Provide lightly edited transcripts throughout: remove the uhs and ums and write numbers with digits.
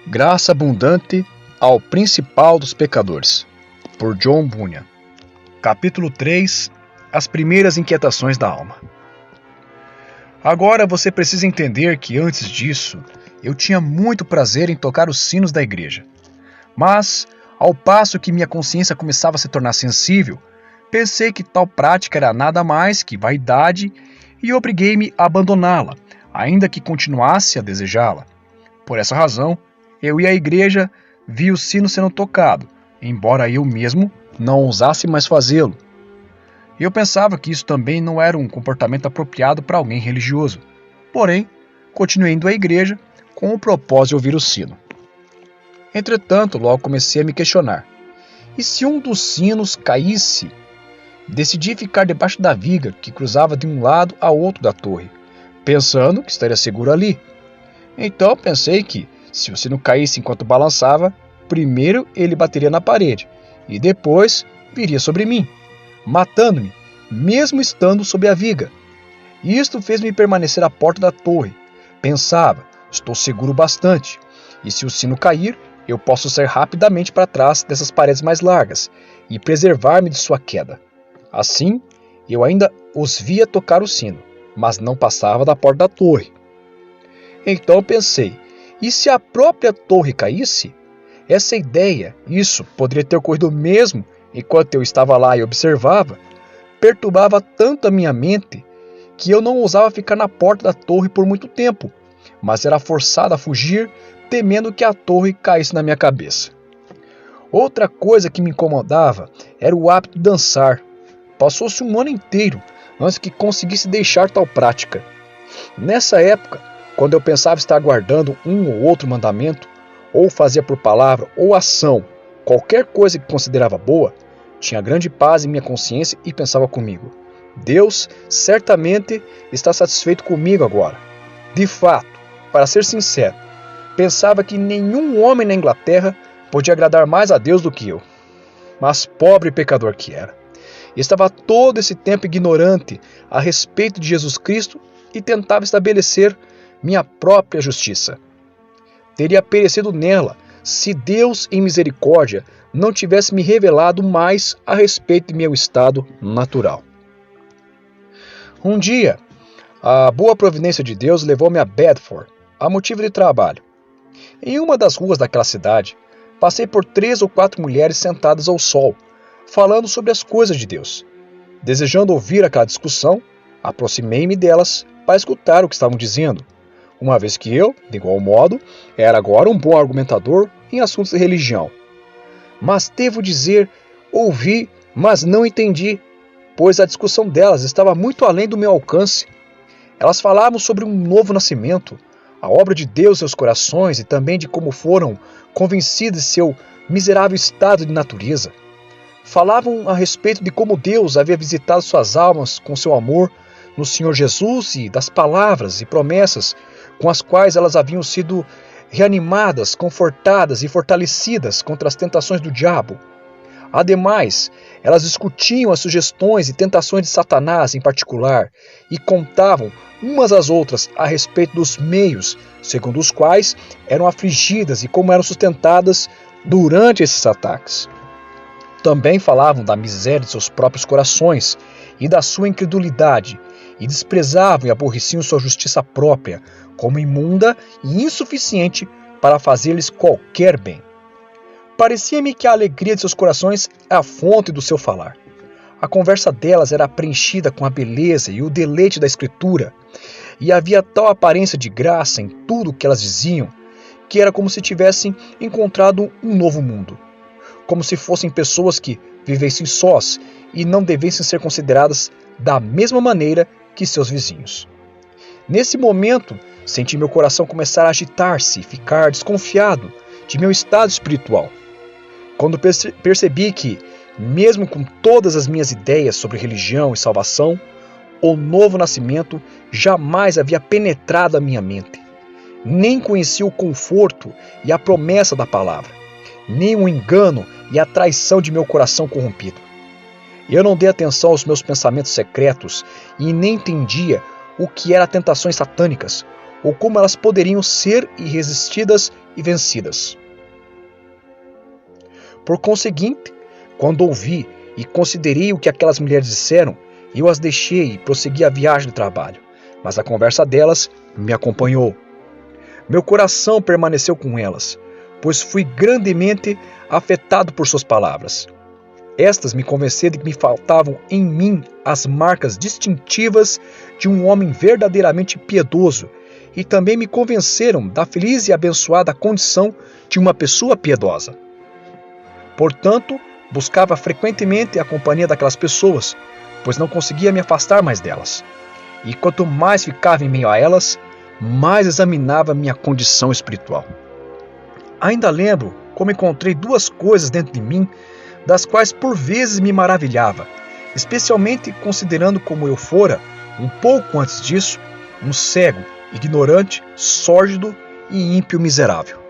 Graça abundante ao principal dos pecadores, por John Bunyan. Capítulo 3. As primeiras inquietações da alma. Agora você precisa entender que antes disso, eu tinha muito prazer em tocar os sinos da igreja. Mas, ao passo que minha consciência começava a se tornar sensível, pensei que tal prática era nada mais que vaidade e obriguei-me a abandoná-la, ainda que continuasse a desejá-la. Por essa razão, eu ia à igreja, vi o sino sendo tocado, embora eu mesmo não ousasse mais fazê-lo. Eu pensava que isso também não era um comportamento apropriado para alguém religioso. Porém, continuei indo à igreja com o propósito de ouvir o sino. Entretanto, logo comecei a me questionar. E se um dos sinos caísse? Decidi ficar debaixo da viga que cruzava de um lado a outro da torre, pensando que estaria seguro ali. Então pensei que, se o sino caísse enquanto balançava, primeiro ele bateria na parede e depois viria sobre mim, matando-me, mesmo estando sob a viga. Isto fez-me permanecer à porta da torre. Pensava, estou seguro bastante, e se o sino cair, eu posso sair rapidamente para trás dessas paredes mais largas e preservar-me de sua queda. Assim, eu ainda os via tocar o sino, mas não passava da porta da torre. Então pensei, e se a própria torre caísse? Essa ideia, isso poderia ter ocorrido mesmo enquanto eu estava lá e observava, perturbava tanto a minha mente que eu não ousava ficar na porta da torre por muito tempo, mas era forçado a fugir, temendo que a torre caísse na minha cabeça. Outra coisa que me incomodava era o hábito de dançar. Passou-se um ano inteiro antes que conseguisse deixar tal prática. Nessa época, quando eu pensava estar guardando um ou outro mandamento, ou fazia por palavra ou ação qualquer coisa que considerava boa, tinha grande paz em minha consciência e pensava comigo: Deus certamente está satisfeito comigo agora. De fato, para ser sincero, pensava que nenhum homem na Inglaterra podia agradar mais a Deus do que eu. Mas pobre pecador que era. Estava todo esse tempo ignorante a respeito de Jesus Cristo e tentava estabelecer minha própria justiça. Teria perecido nela se Deus, em misericórdia, não tivesse me revelado mais a respeito de meu estado natural. Um dia, a boa providência de Deus levou-me a Bedford, a motivo de trabalho. Em uma das ruas daquela cidade, passei por 3 ou 4 mulheres sentadas ao sol, falando sobre as coisas de Deus. Desejando ouvir aquela discussão, aproximei-me delas para escutar o que estavam dizendo, uma vez que eu, de igual modo, era agora um bom argumentador em assuntos de religião. Mas devo dizer, ouvi, mas não entendi, pois a discussão delas estava muito além do meu alcance. Elas falavam sobre um novo nascimento, a obra de Deus em seus corações e também de como foram convencidas de seu miserável estado de natureza. Falavam a respeito de como Deus havia visitado suas almas com seu amor no Senhor Jesus e das palavras e promessas com as quais elas haviam sido reanimadas, confortadas e fortalecidas contra as tentações do diabo. Ademais, elas discutiam as sugestões e tentações de Satanás em particular e contavam umas às outras a respeito dos meios segundo os quais eram afligidas e como eram sustentadas durante esses ataques. Também falavam da miséria de seus próprios corações e da sua incredulidade, e desprezavam e aborreciam sua justiça própria, como imunda e insuficiente para fazer-lhes qualquer bem. Parecia-me que a alegria de seus corações é a fonte do seu falar. A conversa delas era preenchida com a beleza e o deleite da Escritura, e havia tal aparência de graça em tudo o que elas diziam, que era como se tivessem encontrado um novo mundo. Como se fossem pessoas que vivessem sós e não devessem ser consideradas da mesma maneira que seus vizinhos. Nesse momento, senti meu coração começar a agitar-se e ficar desconfiado de meu estado espiritual. Quando percebi que, mesmo com todas as minhas ideias sobre religião e salvação, o novo nascimento jamais havia penetrado a minha mente. Nem conhecia o conforto e a promessa da palavra, nem o engano e a traição de meu coração corrompido. Eu não dei atenção aos meus pensamentos secretos e nem entendia o que eram tentações satânicas ou como elas poderiam ser irresistidas e vencidas. Por conseguinte, quando ouvi e considerei o que aquelas mulheres disseram, eu as deixei e prossegui a viagem de trabalho, mas a conversa delas me acompanhou. Meu coração permaneceu com elas, pois fui grandemente afetado por suas palavras. Estas me convenceram de que me faltavam em mim as marcas distintivas de um homem verdadeiramente piedoso e também me convenceram da feliz e abençoada condição de uma pessoa piedosa. Portanto, buscava frequentemente a companhia daquelas pessoas, pois não conseguia me afastar mais delas. E quanto mais ficava em meio a elas, mais examinava minha condição espiritual. Ainda lembro como encontrei duas coisas dentro de mim, das quais por vezes me maravilhava, especialmente considerando como eu fora, um pouco antes disso, um cego, ignorante, sórdido e ímpio miserável.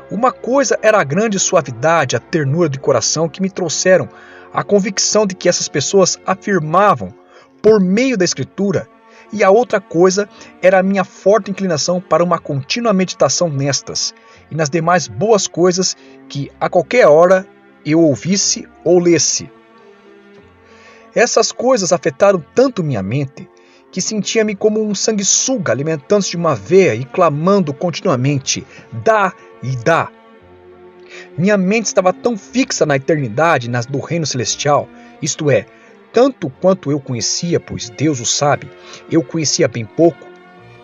Uma coisa era a grande suavidade, a ternura de coração que me trouxeram a convicção de que essas pessoas afirmavam por meio da Escritura, e a outra coisa era a minha forte inclinação para uma contínua meditação nestas e nas demais boas coisas que a qualquer hora eu ouvisse ou lesse. Essas coisas afetaram tanto minha mente que sentia-me como um sanguessuga alimentando-se de uma veia e clamando continuamente: dá e dá. Minha mente estava tão fixa na eternidade e nas do reino celestial, isto é, tanto quanto eu conhecia, pois Deus o sabe, eu conhecia bem pouco,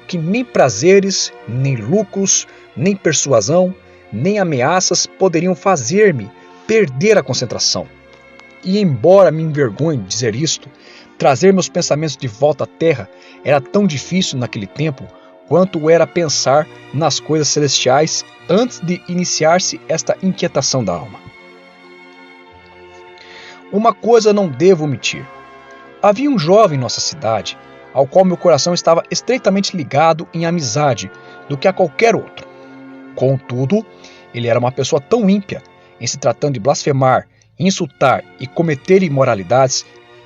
que nem prazeres, nem lucros, nem persuasão, nem ameaças poderiam fazer-me perder a concentração. E embora me envergonhe de dizer isto, trazer meus pensamentos de volta à terra era tão difícil naquele tempo quanto era pensar nas coisas celestiais antes de iniciar-se esta inquietação da alma. Uma coisa não devo omitir. Havia um jovem em nossa cidade, ao qual meu coração estava estreitamente ligado em amizade do que a qualquer outro. Contudo, ele era uma pessoa tão ímpia, em se tratando de blasfemar, insultar e cometer imoralidades,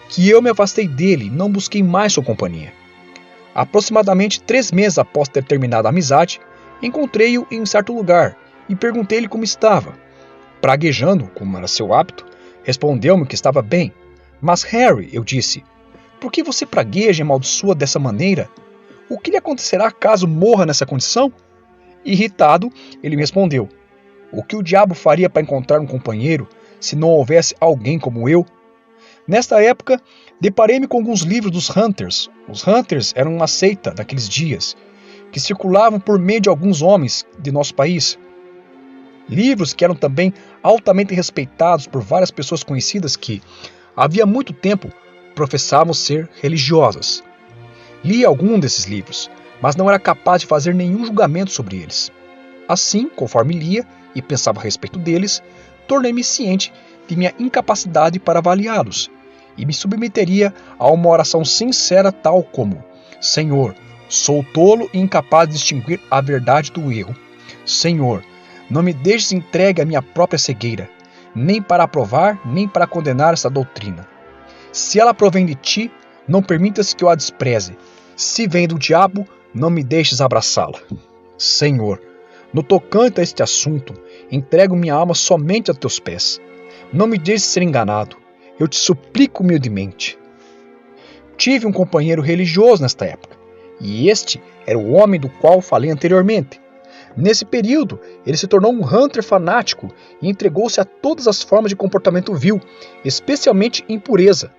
que eu me afastei dele e não busquei mais sua companhia. Aproximadamente 3 meses após ter terminado a amizade, encontrei-o em um certo lugar e perguntei-lhe como estava. Praguejando, como era seu hábito, respondeu-me que estava bem. Mas Harry, eu disse, por que você pragueja e amaldiçoa dessa maneira? O que lhe acontecerá caso morra nessa condição? Irritado, ele me respondeu, o que o diabo faria para encontrar um companheiro se não houvesse alguém como eu? Nesta época, deparei-me com alguns livros dos Hunters. Os Hunters eram uma seita daqueles dias, que circulavam por meio de alguns homens de nosso país. Livros que eram também altamente respeitados por várias pessoas conhecidas que, havia muito tempo, professavam ser religiosas. Li algum desses livros, mas não era capaz de fazer nenhum julgamento sobre eles. Assim, conforme lia e pensava a respeito deles, tornei-me ciente de minha incapacidade para avaliá-los, e me submeteria a uma oração sincera tal como: Senhor, sou tolo e incapaz de distinguir a verdade do erro. Senhor, não me deixes entregue à minha própria cegueira, nem para aprovar, nem para condenar essa doutrina. Se ela provém de ti, não permitas que eu a despreze. Se vem do diabo, não me deixes abraçá-la. Senhor, no tocante a este assunto, entrego minha alma somente a teus pés. Não me deixes ser enganado. Eu te suplico humildemente. Tive um companheiro religioso nesta época, e este era o homem do qual falei anteriormente. Nesse período, ele se tornou um hunter fanático e entregou-se a todas as formas de comportamento vil, especialmente impureza.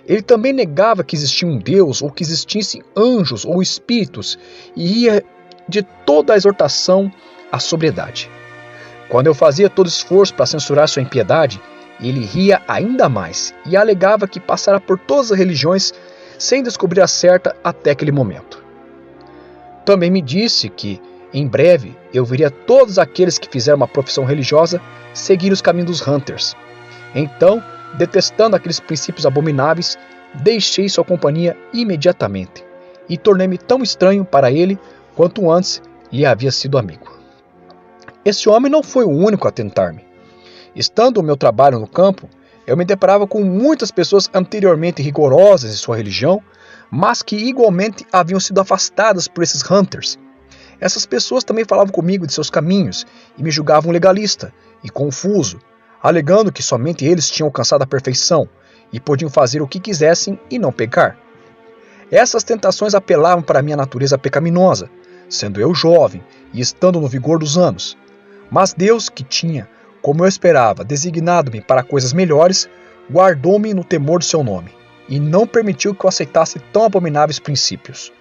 Ele também negava que existia um Deus ou que existissem anjos ou espíritos e ia de toda a exortação à sobriedade. Quando eu fazia todo esforço para censurar sua impiedade, ele ria ainda mais e alegava que passara por todas as religiões sem descobrir a certa até aquele momento. Também me disse que, em breve, eu veria todos aqueles que fizeram uma profissão religiosa seguir os caminhos dos Hunters. Então, detestando aqueles princípios abomináveis, deixei sua companhia imediatamente e tornei-me tão estranho para ele quanto antes lhe havia sido amigo. Esse homem não foi o único a tentar-me. Estando o meu trabalho no campo, eu me deparava com muitas pessoas anteriormente rigorosas em sua religião, mas que igualmente haviam sido afastadas por esses Hunters. Essas pessoas também falavam comigo de seus caminhos e me julgavam legalista e confuso, alegando que somente eles tinham alcançado a perfeição e podiam fazer o que quisessem e não pecar. Essas tentações apelavam para a minha natureza pecaminosa, sendo eu jovem e estando no vigor dos anos. Mas Deus, que tinha, como eu esperava, designado-me para coisas melhores, guardou-me no temor do seu nome, e não permitiu que eu aceitasse tão abomináveis princípios.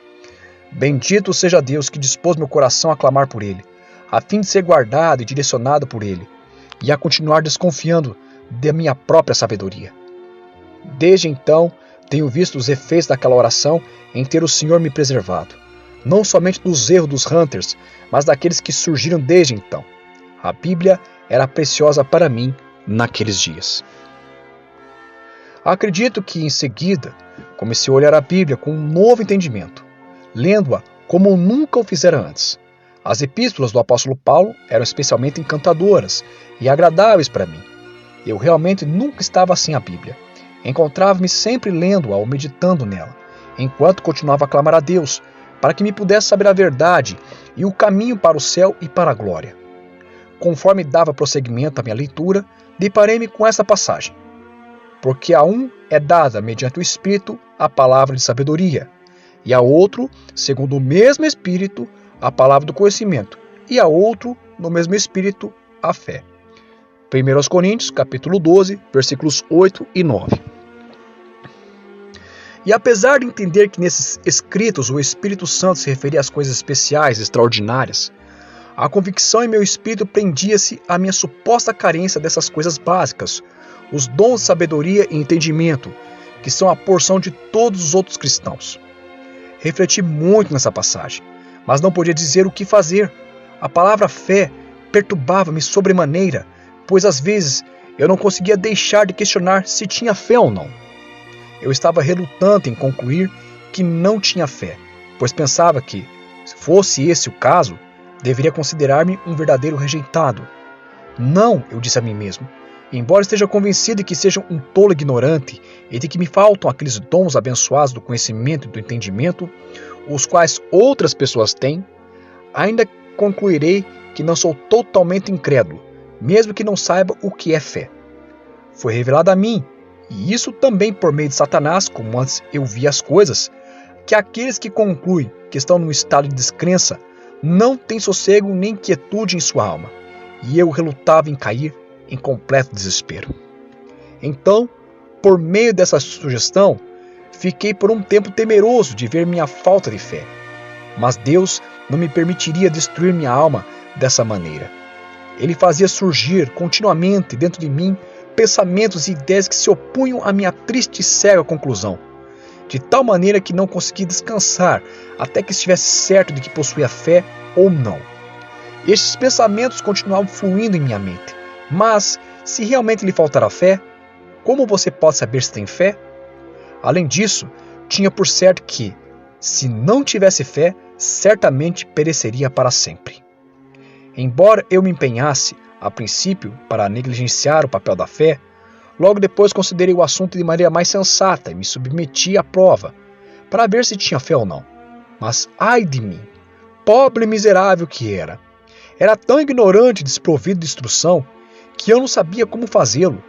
Bendito seja Deus que dispôs meu coração a clamar por ele, a fim de ser guardado e direcionado por ele, e a continuar desconfiando da minha própria sabedoria. Desde então, tenho visto os efeitos daquela oração em ter o Senhor me preservado, não somente dos erros dos hunters, mas daqueles que surgiram desde então. A Bíblia era preciosa para mim naqueles dias. Acredito que, em seguida, comecei a olhar a Bíblia com um novo entendimento, lendo-a como nunca o fizera antes. As epístolas do apóstolo Paulo eram especialmente encantadoras e agradáveis para mim. Eu realmente nunca estava sem a Bíblia. Encontrava-me sempre lendo-a ou meditando nela, enquanto continuava a clamar a Deus, para que me pudesse saber a verdade e o caminho para o céu e para a glória. Conforme dava prosseguimento à minha leitura, deparei-me com essa passagem. Porque a um é dada, mediante o Espírito, a palavra de sabedoria, e a outro, segundo o mesmo Espírito, a palavra do conhecimento, e a outro, no mesmo Espírito, a fé. 1 Coríntios, capítulo 12, versículos 8 e 9. E apesar de entender que nesses escritos o Espírito Santo se referia às coisas especiais, extraordinárias, a convicção em meu espírito prendia-se à minha suposta carência dessas coisas básicas, os dons de sabedoria e entendimento, que são a porção de todos os outros cristãos. Refleti muito nessa passagem, mas não podia dizer o que fazer. A palavra fé perturbava-me sobremaneira, pois às vezes eu não conseguia deixar de questionar se tinha fé ou não. Eu estava relutante em concluir que não tinha fé, pois pensava que, se fosse esse o caso, deveria considerar-me um verdadeiro rejeitado. Não, eu disse a mim mesmo, embora esteja convencido de que seja um tolo ignorante e de que me faltam aqueles dons abençoados do conhecimento e do entendimento, os quais outras pessoas têm, ainda concluirei que não sou totalmente incrédulo, mesmo que não saiba o que é fé. Foi revelado a mim, e isso também por meio de Satanás, como antes eu via as coisas, que aqueles que concluem que estão num estado de descrença não têm sossego nem quietude em sua alma, e eu relutava em cair em completo desespero. Então, por meio dessa sugestão, fiquei por um tempo temeroso de ver minha falta de fé, mas Deus não me permitiria destruir minha alma dessa maneira. Ele fazia surgir continuamente dentro de mim pensamentos e ideias que se opunham à minha triste e cega conclusão, de tal maneira que não consegui descansar até que estivesse certo de que possuía fé ou não. Estes pensamentos continuavam fluindo em minha mente, mas se realmente lhe faltar a fé, como você pode saber se tem fé? Além disso, tinha por certo que, se não tivesse fé, certamente pereceria para sempre. Embora eu me empenhasse, a princípio, para negligenciar o papel da fé, logo depois considerei o assunto de maneira mais sensata e me submeti à prova, para ver se tinha fé ou não. Mas ai de mim, pobre e miserável que era! Era tão ignorante e desprovido de instrução que eu não sabia como fazê-lo,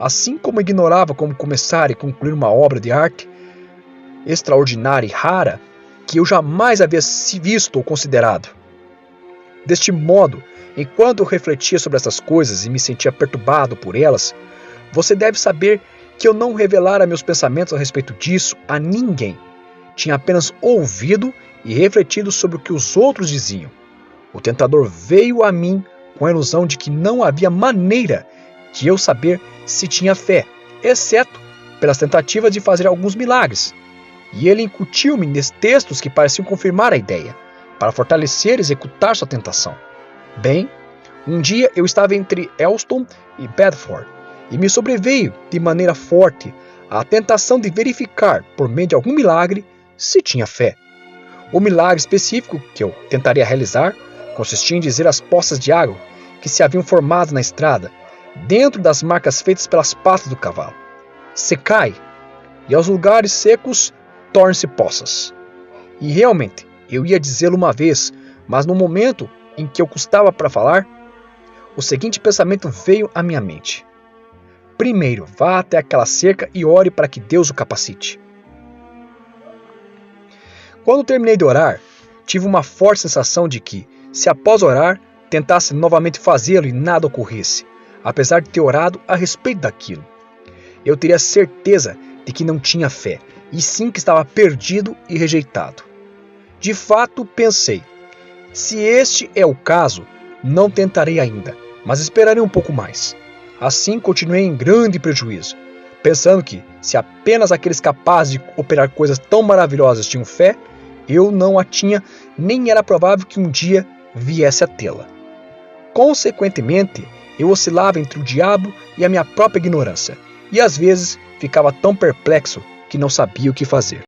assim como ignorava como começar e concluir uma obra de arte extraordinária e rara que eu jamais havia visto ou considerado. Deste modo, enquanto eu refletia sobre essas coisas e me sentia perturbado por elas, você deve saber que eu não revelara meus pensamentos a respeito disso a ninguém. Tinha apenas ouvido e refletido sobre o que os outros diziam. O tentador veio a mim com a ilusão de que não havia maneira de eu saber se tinha fé, exceto pelas tentativas de fazer alguns milagres. E ele incutiu-me textos que pareciam confirmar a ideia, para fortalecer e executar sua tentação. Bem, um dia eu estava entre Elston e Bedford, e me sobreveio de maneira forte a tentação de verificar, por meio de algum milagre, se tinha fé. O milagre específico que eu tentaria realizar consistia em dizer às poças de água que se haviam formado na estrada, dentro das marcas feitas pelas patas do cavalo: secai, e aos lugares secos tornem-se poças. E realmente, eu ia dizê-lo uma vez, Mas no momento em que eu custava para falar, o seguinte pensamento veio à minha mente: primeiro, vá até aquela cerca e ore para que Deus o capacite. Quando terminei de orar, tive uma forte sensação de que, se após orar, tentasse novamente fazê-lo e nada ocorresse, apesar de ter orado a respeito daquilo. Eu teria certeza de que não tinha fé, e sim que estava perdido e rejeitado. De fato, pensei, se este é o caso, não tentarei ainda, mas esperarei um pouco mais. Assim continuei em grande prejuízo, pensando que, se apenas aqueles capazes de operar coisas tão maravilhosas tinham fé, eu não a tinha, nem era provável que um dia viesse a tê-la. Consequentemente, eu oscilava entre o diabo e a minha própria ignorância, e às vezes ficava tão perplexo que não sabia o que fazer.